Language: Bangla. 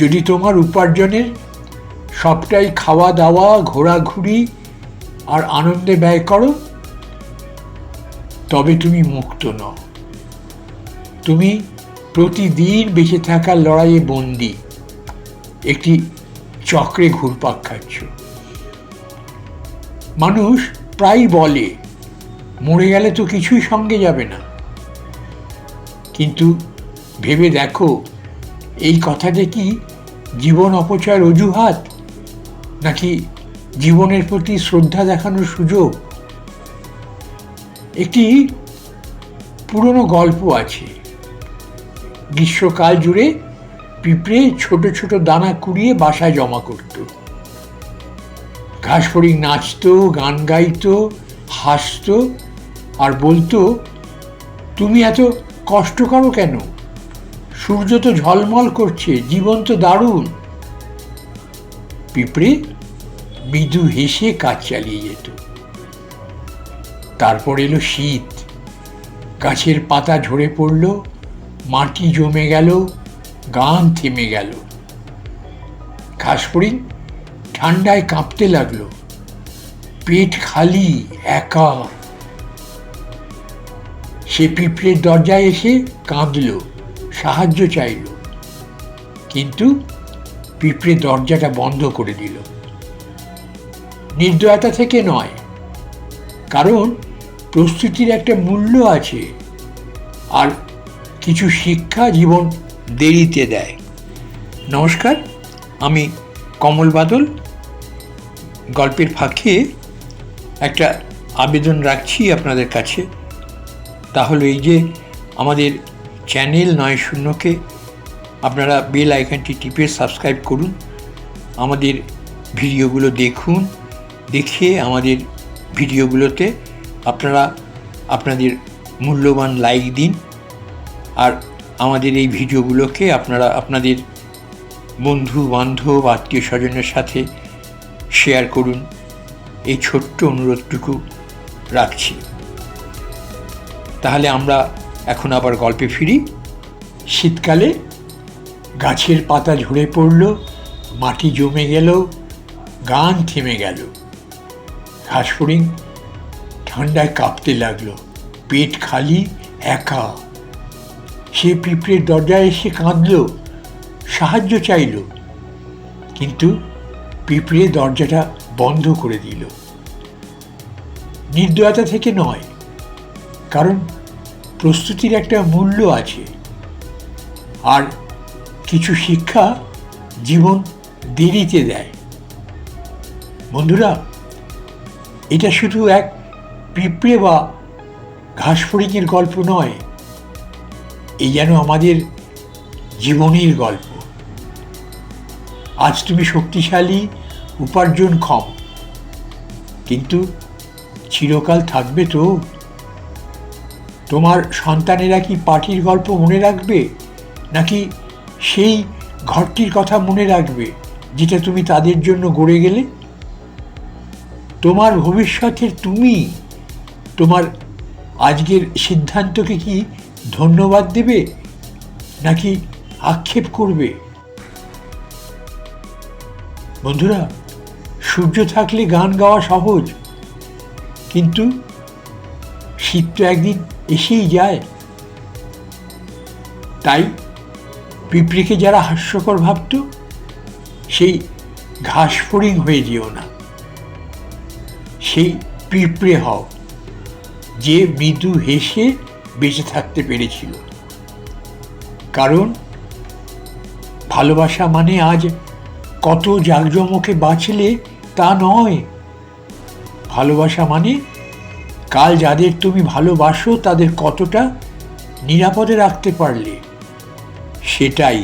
যদি তোমার উপার্জনের সবটাই খাওয়া দাওয়া, ঘোরাঘুরি আর আনন্দে ব্যয় করো, তবে তুমি মুক্ত নও। তুমি প্রতিদিন বেঁচে থাকার লড়াইয়ে বন্দী, একটি চক্রে ঘুরপাক খাচ্ছ। মানুষ প্রায় বলে, মরে গেলে তো কিছুই সঙ্গে যাবে না। কিন্তু ভেবে দেখো, এই কথাটা কি জীবন অপচয়ের অজুহাত, নাকি জীবনের প্রতি শ্রদ্ধা দেখানোর সুযোগ? একটি পুরনো গল্প আছে। গ্রীষ্মকাল জুড়ে পিঁপড়ে ছোট ছোট দানা কুড়িয়ে বাসায় জমা করত। ঘাসফড়িং নাচতো, গান গাইতো, হাসতো আর বলতো, তুমি এত কষ্ট করো কেন? সূর্য তো ঝলমল করছে, জীবন তো দারুণ। পিঁপড়ে মৃদু হেসে কাজ চালিয়ে যেত। তারপর এলো শীত, গাছের পাতা ঝরে পড়ল, মাটি জমে গেল, গান থেমে গেল। ঘাসফড়িং ঠান্ডায় কাঁপতে লাগলো, পেট খালি, একা। সে পিঁপড়ের দরজায় এসে কাঁদল, সাহায্য চাইল, কিন্তু পিঁপড়ে দরজাটা বন্ধ করে দিল। নির্দয়তা থেকে নয়, কারণ প্রস্তুতির একটা মূল্য আছে, আর কিছু শিক্ষা জীবন দেরিতে দেয়। নমস্কার, আমি কমল বাদল। গল্পের ফাঁকে একটা আবেদন রাখছি আপনাদের কাছে, তাহলে এই যে আমাদের চ্যানেল ৯শূন্যকে আপনারা বেল আইকনটি টিপে সাবস্ক্রাইব করুন, আমাদের ভিডিওগুলো দেখুন, দেখে আমাদের ভিডিওগুলোতে আপনারা আপনাদের মূল্যবান লাইক দিন, আর আমাদের এই ভিডিওগুলোকে আপনারা আপনাদের বন্ধু বান্ধব, আত্মীয় স্বজনের সাথে শেয়ার করুন। এই ছোট্ট অনুরোধটুকু রাখছি। তাহলে আমরা এখন আবার গল্পে ফিরি। শীতকালে গাছের পাতা ঝরে পড়ল, মাটি জমে গেল, গান থেমে গেল। ঘাসফড়িং ঠান্ডায় কাঁপতে লাগলো, পেট খালি, একা। সে পিঁপড়ের দরজায় এসে কাঁদল, সাহায্য চাইল, কিন্তু পিঁপড়ে দরজাটা বন্ধ করে দিল। নির্দয়তা থেকে নয়, কারণ প্রস্তুতির একটা মূল্য আছে, আর কিছু শিক্ষা জীবন দেরিতে দেয়। বন্ধুরা, এটা শুধু এক পিঁপড়ে বা ঘাসফড়িংয়ের গল্প নয়, এই যেন আমাদের জীবনের গল্প। আজ তুমি শক্তিশালী, উপার্জন কম, কিন্তু চিরকাল থাকবে তো? তোমার সন্তানেরা কি পার্টির গল্প মনে রাখবে, নাকি সেই ঘরটির কথা মনে রাখবে যেটা তুমি তাদের জন্য গড়ে গেলে? তোমার ভবিষ্যতের তুমি তোমার আজকের সিদ্ধান্তকে কি ধন্যবাদ দেবে, নাকি আক্ষেপ করবে? বন্ধুরা, সূর্য থাকলে গান গাওয়া সহজ, কিন্তু শীত তো একদিন এসেই যায়। তাই পিঁপড়েকে যারা হাস্যকর ভাবত, সেই ঘাসফড়িং হয়ে যেও না, সেই পিঁপড়ে হও যে মৃদু হেসে বেঁচে থাকতে পেরেছিল। কারণ ভালোবাসা মানে আজ কত জাঁকজমকে বাঁচলে তা নয়। ভালোবাসা মানে কাল যাদের তুমি ভালোবাসো তাদের কতটা নিরাপদে রাখতে পারলে, সেটাই।